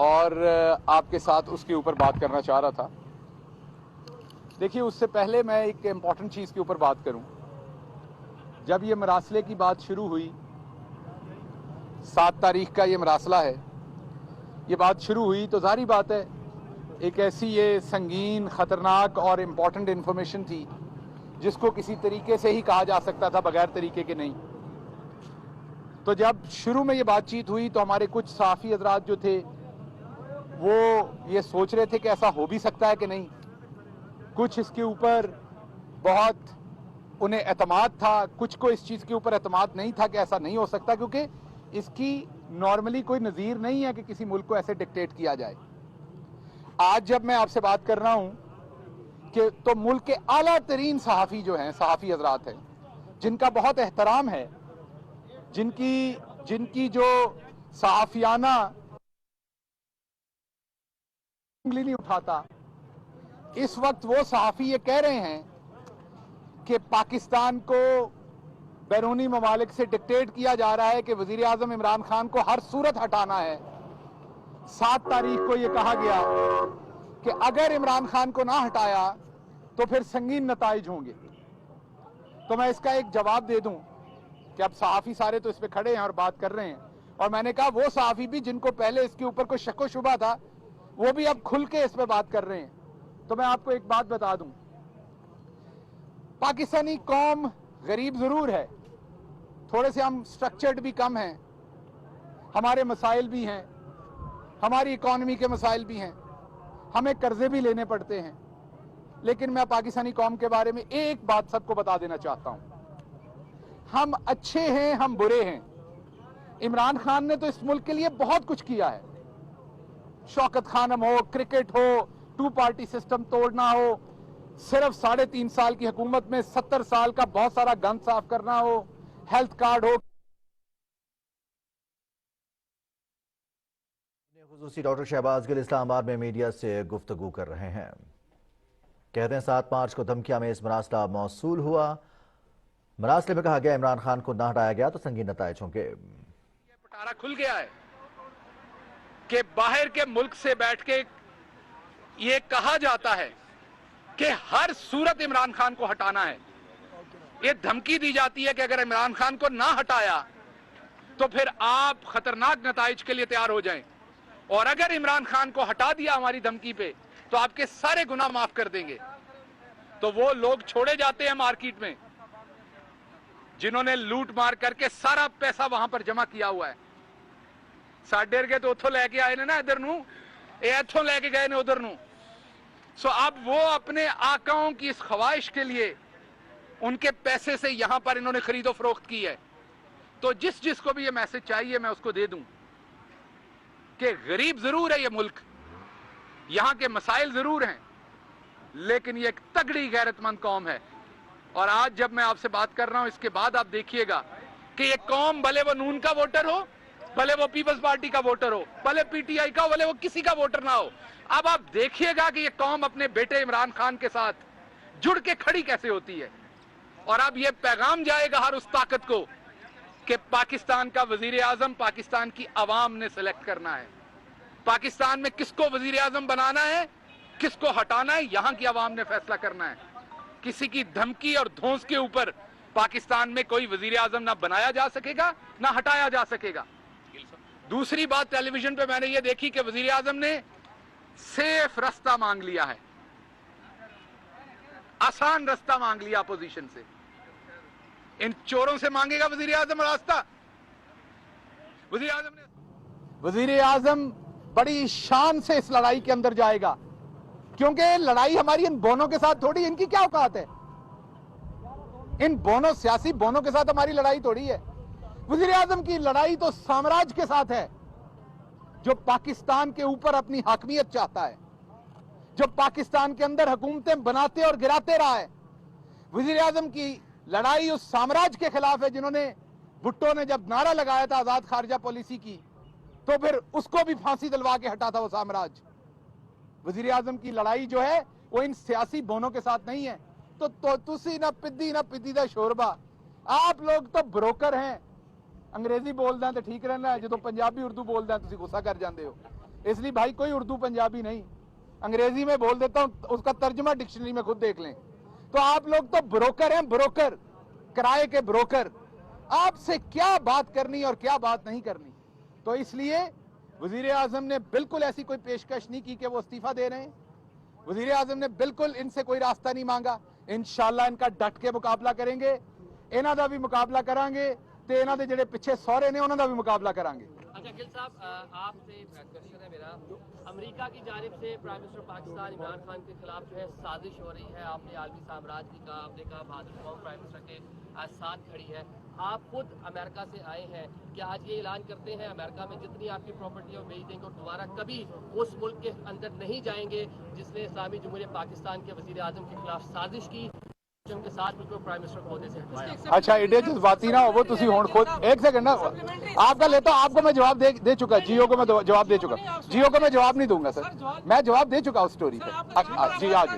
और आपके साथ उसके ऊपर बात करना चाह रहा था। देखिए, उससे पहले मैं एक इम्पॉर्टेंट चीज़ के ऊपर बात करूं। जब ये मरासले की बात शुरू हुई, 7 तारीख का ये मरासला है, ये बात शुरू हुई तो जाहिर बात है एक ऐसी ये संगीन, ख़तरनाक और इम्पॉर्टेंट इन्फॉर्मेशन थी जिसको किसी तरीके से ही कहा जा सकता था, बगैर तरीके के नहीं। तो जब शुरू में ये बातचीत हुई तो हमारे कुछ सहाफ़ी हजरात जो थे वो ये सोच रहे थे कि ऐसा हो भी सकता है कि नहीं। कुछ इसके ऊपर बहुत उन्हें एतमाद था, कुछ को इस चीज़ के ऊपर एतमाद नहीं था कि ऐसा नहीं हो सकता, क्योंकि इसकी नॉर्मली कोई नज़ीर नहीं है कि किसी मुल्क को ऐसे डिक्टेट किया जाए। आज जब मैं आपसे बात कर रहा हूँ कि तो मुल्क के आला तरीन सहाफ़ी जो हैं, सहाफ़ी हजरात हैं, जिनका बहुत एहतराम है, जिनकी जो सहाफ़ियाना उंगली नहीं उठाता, इस वक्त वो सहाफ़ी ये कह रहे हैं कि पाकिस्तान को बैरूनी ममालिक से डिक्टेट किया जा रहा है कि वज़ीर आज़म इमरान खान को हर सूरत हटाना है। 7 तारीख को ये कहा गया कि अगर इमरान खान को ना हटाया तो फिर संगीन नताइज होंगे। तो मैं इसका एक जवाब दे दूं कि अब सहाफ़ी सारे तो इस पर खड़े हैं और बात कर रहे हैं, और मैंने कहा वो सहाफ़ी भी जिनको पहले इसके ऊपर कोई शक व शुबा था, वो भी अब खुल के इस पर बात कर रहे हैं। तो मैं आपको एक बात बता दूं, पाकिस्तानी कौम गरीब जरूर है, थोड़े से हम स्ट्रक्चर्ड भी कम हैं, हमारे मसाइल भी हैं, हमारी इकॉनमी के मसाइल भी हैं, हमें कर्जे भी लेने पड़ते हैं, लेकिन मैं पाकिस्तानी कौम के बारे में एक बात सबको बता देना चाहता हूं, हम अच्छे हैं, हम बुरे हैं। इमरान खान ने तो इस मुल्क के लिए बहुत कुछ किया है। शौकत खानम हो, क्रिकेट हो, 2 पार्टी सिस्टम तोड़ना हो, सिर्फ 3.5 साल की हुकूमत में 70 साल का बहुत सारा गंद साफ करना हो, हेल्थ कार्ड हो। खुसूसी डॉक्टर शहबाज गिल इस्लामाबाद में मीडिया से गुफ्तगू कर रहे हैं। कहते हैं 7 मार्च को धमकिया में इस मरासला मौसूल हुआ। मरासले में कहा गया इमरान खान को न हटाया गया तो संगीन नताइज होंगे। पटारा खुल गया है कि बाहर के मुल्क से बैठ के ये कहा जाता है कि हर सूरत इमरान खान को हटाना है। ये धमकी दी जाती है कि अगर इमरान खान को ना हटाया तो फिर आप खतरनाक नताइज के लिए तैयार हो जाएं, और अगर इमरान खान को हटा दिया हमारी धमकी पे तो आपके सारे गुनाह माफ कर देंगे। तो वो लोग छोड़े जाते हैं मार्केट में जिन्होंने लूट मार करके सारा पैसा वहां पर जमा किया हुआ है। साडे के तो उथों लेके आए ने ना इधर नू, इथों लेके गए ने उधर नू। सो अब वो अपने आकाओं की इस ख्वाहिश के लिए उनके पैसे से यहां पर इन्होंने खरीदो फरोख्त की है। तो जिसको भी ये मैसेज चाहिए मैं उसको दे दूं कि गरीब जरूर है ये मुल्क, यहां के मसाइल जरूर हैं, लेकिन ये एक तगड़ी गैरतमंद कौम है। और आज जब मैं आपसे बात कर रहा हूं, इसके बाद आप देखिएगा कि ये कौम, भले वो नून का वोटर हो, भले वो पीपल्स पार्टी का वोटर हो, भले पीटीआई का हो, भले वो किसी का वोटर ना हो, अब आप देखिएगा कि ये कौम अपने बेटे इमरान खान के साथ जुड़ के खड़ी कैसे होती है। और अब ये पैगाम जाएगा हर उस ताकत को कि पाकिस्तान का वजीर आजम पाकिस्तान की आवाम ने सिलेक्ट करना है। पाकिस्तान में किसको वजीर आजम बनाना है, किसको हटाना है, यहां की आवाम ने फैसला करना है। किसी की धमकी और धौंस के ऊपर पाकिस्तान में कोई वजीर आजम ना बनाया जा सकेगा ना हटाया जा सकेगा। दूसरी बात, टेलीविजन पे मैंने ये देखी कि वजीर आजम ने सेफ रास्ता मांग लिया है, आसान रास्ता मांग लिया अपोजिशन से। इन चोरों से मांगेगा वजीर आजम रास्ता? वजीर आजम बड़ी शान से इस लड़ाई के अंदर जाएगा, क्योंकि लड़ाई हमारी इन बोनों के साथ थोड़ी, इनकी क्या औकात है? इन बोनों, सियासी बोनों के साथ हमारी लड़ाई थोड़ी है। वजीर आजम की लड़ाई तो साम्राज्य के साथ है, जो पाकिस्तान के ऊपर अपनी हकमियत चाहता है, जो पाकिस्तान के अंदर हुकूमतें बनाते और गिराते रहा है। वजीर आजम की लड़ाई उस साम्राज्य के खिलाफ है जिन्होंने, भुट्टो ने जब नारा लगाया था आजाद खारजा पॉलिसी की, तो फिर उसको भी फांसी दिलवा के हटा था वो साम्राज्य। वजीर आजम की लड़ाई जो है वो इन सियासी बोनों के साथ नहीं है। तो तुसी ना पिद्दी दा शोरबा, आप लोग तो ब्रोकर हैं। अंग्रेजी बोलदा तो ठीक रहना है, जो पंजाबी उर्दू बोलदा तुसी गुस्सा कर जाते हो। इसलिए भाई कोई उर्दू पंजाबी नहीं, अंग्रेजी में बोल देता हूं, उसका तर्जुमा डिक्शनरी में खुद देख लें। तो आप लोग तो ब्रोकर हैं, ब्रोकर, किराए के ब्रोकर। आपसे क्या बात करनी और क्या बात नहीं करनी। तो इसलिए वजीर आजम ने बिल्कुल ऐसी कोई पेशकश नहीं की कि वो इस्तीफा दे रहे हैं। वजीर आजम ने बिल्कुल इनसे कोई रास्ता नहीं मांगा। इंशाल्लाह इनका डट के मुकाबला करेंगे, इन्हां दा भी मुकाबला करांगे ते इन्हां दे जेड़े पिछे सौरे ने उन्हां दा भी मुकाबला करांगे। अच्छा गिल साहब, आपसे क्वेश्चन है मेरा। अमेरिका की जानिब से प्राइम मिनिस्टर पाकिस्तान इमरान खान के खिलाफ जो है साजिश हो रही है। आपने आलमी साम्राज्य की कहा, आपने कहा बहादुर कौम प्राइम मिनिस्टर के साथ खड़ी है। आप खुद अमेरिका से आए हैं, क्या आज ये ऐलान करते हैं अमेरिका में जितनी आपकी प्रॉपर्टी है बेच देंगे और दोबारा कभी उस मुल्क के अंदर नहीं जाएंगे जिसने इस्लामी जमहूरियत पाकिस्तान के वजीर आजम के खिलाफ साजिश की, उनके साथ बिल्कुल प्राइम मिनिस्टर को होने से हटवाया? अच्छा एडे जज्बाती ना हो वो, तुसी हुण खुद एक सेकंड ना आपका लेता हूं। आपको मैं जवाब दे चुका, जियो को मैं जवाब दे चुका, जियो को मैं जवाब नहीं दूंगा सर, मैं जवाब दे चुका उस स्टोरी पे। जी आज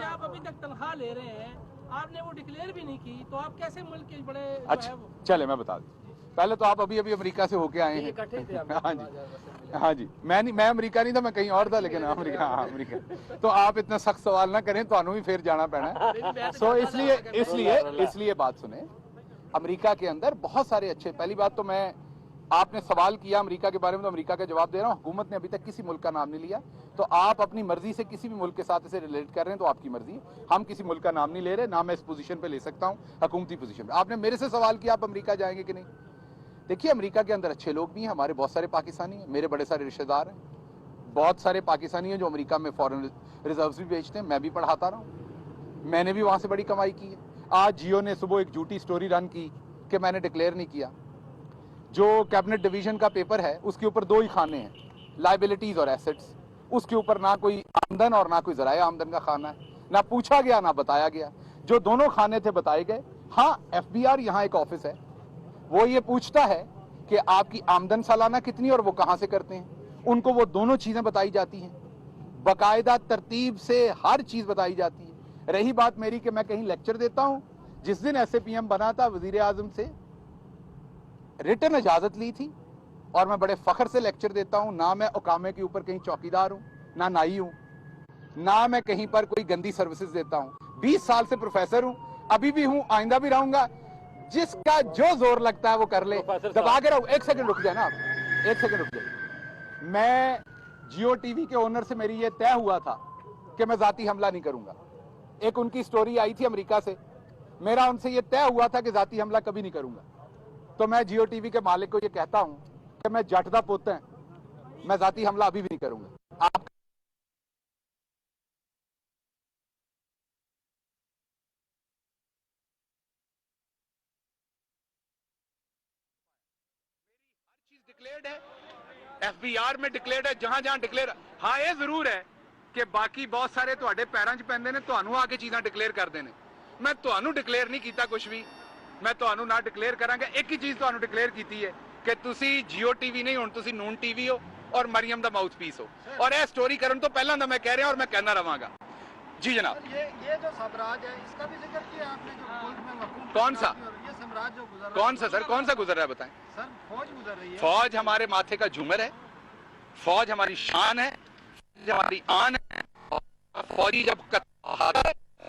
आप अभी तक तनख्वाह ले रहे हैं, आपने वो डिक्लेयर भी नहीं की, तो आप कैसे मुल्क के बड़े अच्छा चले मैं बता दूं। पहले तो आप अभी अमेरिका से होके आए हैं। हाँ जी मैं अमेरिका नहीं था, मैं कहीं और था, लेकिन अमेरिका। तो आप इतना सख्त सवाल ना करें, तो भी फिर जाना पैना है। सो इसलिए बात सुने, अमेरिका के अंदर बहुत सारे अच्छे, पहली बात तो मैं, आपने सवाल किया अमेरिका के बारे में, तो अमेरिका का जवाब दे रहा हूँ। हुकूमत ने अभी तक किसी मुल्क का नाम नहीं लिया, तो आप अपनी मर्जी से किसी भी मुल्क के साथ इसे रिलेट कर रहे हैं तो आपकी मर्जी है। हम किसी मुल्क का नाम नहीं ले रहे, ना मैं इस पोजीशन पे ले सकता हूँ, हुकूमती पोजीशन पे। आपने मेरे से सवाल किया आप अमेरिका जाएंगे कि नहीं। देखिए अमेरिका के अंदर अच्छे लोग भी हैं, हमारे बहुत सारे पाकिस्तानी हैं, मेरे बड़े सारे रिश्तेदार हैं, बहुत सारे पाकिस्तानी हैं जो अमेरिका में फॉरेन रिजर्व्स भी बेचते हैं, मैं भी पढ़ाता रहा हूँ, मैंने भी वहां से बड़ी कमाई की है। आज जियो ने सुबह एक झूठी स्टोरी रन की कि मैंने डिक्लेयर नहीं किया। जो कैबिनेट डिवीजन का पेपर है उसके ऊपर दो ही खाने हैं, लाइबिलिटीज और एसेट्स। उसके ऊपर ना कोई आमदन और ना कोई जराए आमदन का खाना है, ना पूछा गया ना बताया गया। जो दोनों खाने थे बताए गए। हाँ FBR यहाँ एक ऑफिस है, वो ये पूछता है कि आपकी आमदन सालाना कितनी और वो कहां से करते हैं, उनको वो दोनों चीजें बताई जाती हैं, बाकायदा तरतीब से हर चीज बताई जाती है। रही बात मेरी कि मैं कहीं लेक्चर देता हूं, जिस दिन SAPM बना था वजीर आजम से रिटर्न इजाजत ली थी और मैं बड़े फख्र से लेक्चर देता हूं। ना मैं उकामे के ऊपर कहीं चौकीदार हूं, ना नाई हूं, ना मैं कहीं पर कोई गंदी सर्विसेज देता हूं। 20 साल से प्रोफेसर हूं, अभी भी हूं, आइंदा भी रहूंगा। जिसका जो जोर लगता है वो कर ले, दबा के रहो। एक सेकंड रुक जाए ना आप, एक सेकंड रुक जाए। मैं जियो टीवी के ओनर से मेरी ये तय हुआ था कि मैं जाती हमला नहीं करूंगा। एक उनकी स्टोरी आई थी अमेरिका से, मेरा उनसे ये तय हुआ था कि जाती हमला कभी नहीं करूंगा। तो मैं जियो टीवी के मालिक को ये कहता हूं कि मैं जट दा पुत्त है, मैं जाती हमला अभी भी नहीं करूंगा। आप डिक्लेयर्ड है, FBR में डिक्लेयर्ड है, जहां जहां डिक्लेयर। हाँ ये जरूर है कि बाकी बहुत सारे ਤੁਹਾਡੇ ਪੈਰਾਂ 'ਚ ਪੈਂਦੇ ਨੇ, ਤੁਹਾਨੂੰ ਆ ਕੇ ਚੀਜ਼ਾਂ ਡਿਕਲੇਅਰ ਕਰਦੇ ਨੇ। ਮੈਂ ਤੁਹਾਨੂੰ ਡਿਕਲੇਅਰ ਨਹੀਂ ਕੀਤਾ ਕੁਝ ਵੀ, ਮੈਂ ਤੁਹਾਨੂੰ ਨਾ ਡਿਕਲੇਅਰ ਕਰਾਂਗਾ। ਇੱਕ ਹੀ ਚੀਜ਼ ਤੁਹਾਨੂੰ ਡਿਕਲੇਅਰ ਕੀਤੀ ਹੈ ਕਿ ਤੁਸੀਂ Jio TV ਨਹੀਂ, ਹੁਣ ਤੁਸੀਂ ਨੂਨ TV ਹੋ और मरियम दा माउथपीस हो। और यह स्टोरी करने तो पहला मैं कह रहा और मैं कहना रहांगा। जी जनाब, ये जो साम्राज्य है इसका भी जिक्र किया आपने, जो मुल्क में वकूफ कौन सा? ये साम्राज्य जो गुजर रहा है, कौन सा सर, कौन सा गुजर रहा है बताएं? सर फौज गुजर रही है। फौज हमारे माथे का झूमर है, फौज हमारी शान है, हमारी आन है। फौजी जब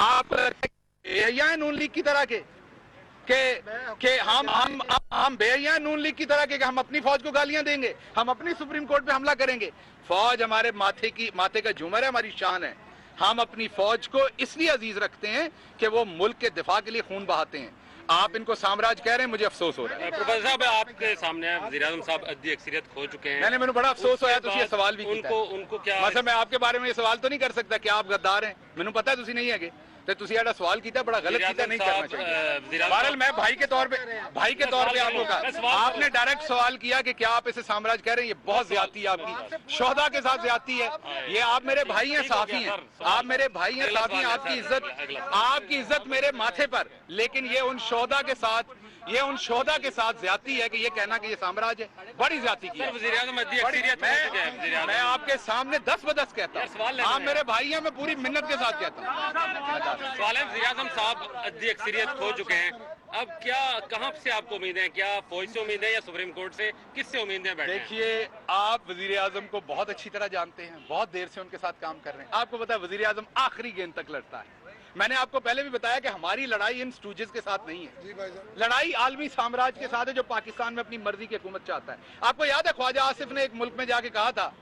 आप नून लीग की तरह के हम बेहया नून लीग की तरह के हम अपनी फौज को गालियां देंगे, हम अपनी सुप्रीम कोर्ट पे हमला करेंगे। फौज हमारे माथे का झूमर है, हमारी शान है। हम अपनी फौज को इसलिए अजीज रखते हैं कि वो मुल्क के दिफा के लिए खून बहाते हैं। आप इनको साम्राज्य कह रहे हैं, मुझे अफसोस हो रहा है। प्रोफेसर साहब आपके सामने वज़ीर-ए-आज़म साहब अद्दी अक्सरियत खो चुके हैं। मैंने बड़ा अफसोस होया तो ये सवाल भी उनको क्या मतलब मैं आपके बारे में ये सवाल तो नहीं कर सकता कि आप गद्दार हैं, मैंने पता है तुसी नहीं है तो तुसी ऐसा सवाल किया बड़ा गलत किया, नहीं करना चाहिए। बहरहाल मैं भाई के तौर पे आपको कहा, आपने डायरेक्ट सवाल किया कि क्या आप इसे साम्राज्य कह रहे हैं, ये बहुत ज्यादती है आपकी, शोहदा के साथ ज्यादती है। ये आप मेरे भाई हैं, साफी हैं, आप मेरे भाई हैं, साफी हैं, आपकी इज्जत मेरे माथे पर, लेकिन ये उन शोहदा के साथ ज्यादती है कि ये कहना कि ये साम्राज्य है, बड़ी ज्यादती की है। मैं आपके सामने 10 बदस कहता हूँ, आप मेरे भाई हैं, मैं पूरी मिन्नत के साथ कहता हूँ। सवाल है वज़ीर-ए-आज़म साहब अद्दी अक्सरियत खो चुके हैं, अब क्या कहां से आपको उम्मीद है? क्या फौज से उम्मीद है या सुप्रीम कोर्ट से? किससे उम्मीद है? बैठे देखिए, आप वजीर आजम को बहुत अच्छी तरह जानते हैं, बहुत देर से उनके साथ काम कर रहे हैं। आपको पता है वजीर आजम आखिरी गेंद तक लड़ता है। मैंने आपको पहले भी बताया कि हमारी लड़ाई इन स्टूजेस के साथ नहीं है, लड़ाई आलमी साम्राज्य के साथ है जो पाकिस्तान में अपनी मर्जी की हुकूमत चाहता है। आपको याद है ख्वाजा आसिफ ने एक मुल्क में जाके कहा था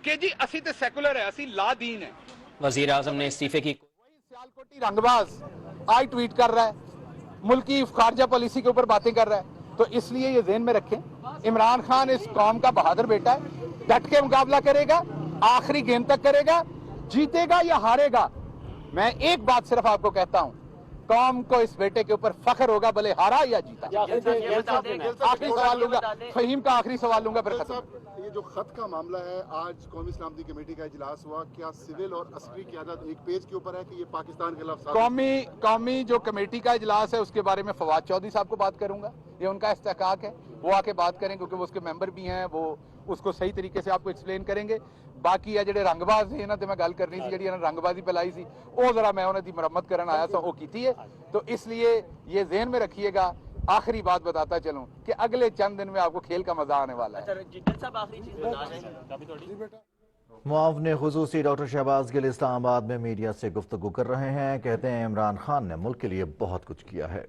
कि जी असी तो सेकुलर है, असी ला दीन है। वजीर आजम ने इस्तीफे की सियालकोटी रंगबाज आज ट्वीट कर रहा है, मुल्क की खारजा पॉलिसी के ऊपर बातें कर रहा है। तो इसलिए ये ज़हन में रखें, इमरान खान इस कौम का बहादुर बेटा है, डट के मुकाबला करेगा, आखिरी गेंद तक करेगा, जीतेगा या हारेगा। मैं एक बात सिर्फ आपको कहता हूं, कौम को इस बेटे के ऊपर फख्र होगा, भले हारा या जीता। आखिरी सवाल लूंगा, फहीम का आखिरी सवाल लूंगा फिर खत्म। ये जो खत का मामला है, आज कौमी सलामती कमेटी का इजलास हुआ, क्या सिविल और अस्करी क़यादत एक पेज के ऊपर है कि ये पाकिस्तान के खिलाफ कौमी जो कमेटी का इजलास है उसके बारे में फवाद चौधरी साहब को बात करूंगा, ये उनका इस्तेहकाक है, वो आके बात करें क्योंकि वो उसके मेंबर भी हैं, वो उसको सही तरीके से आपको एक्सप्लेन करेंगे। बाकी है ਜਿਹੜੇ रंगबाज है इन्होंने मैं गल करनी थी, जी रंगबाजी फैलाई सी, वो जरा मैं उन्होंने मुरम्मत करने आया था, वो की है। तो इसलिए ये ज़हन में रखिएगा। आखिरी बात बताता चलूं कि अगले चंद दिन में आपको खेल का मजा आने वाला है। मुआवने खुसूसी डॉक्टर शहबाज गिल इस्लामाबाद में मीडिया से गुफ्तगू कर रहे हैं। कहते हैं इमरान खान ने मुल्क के लिए बहुत कुछ किया है।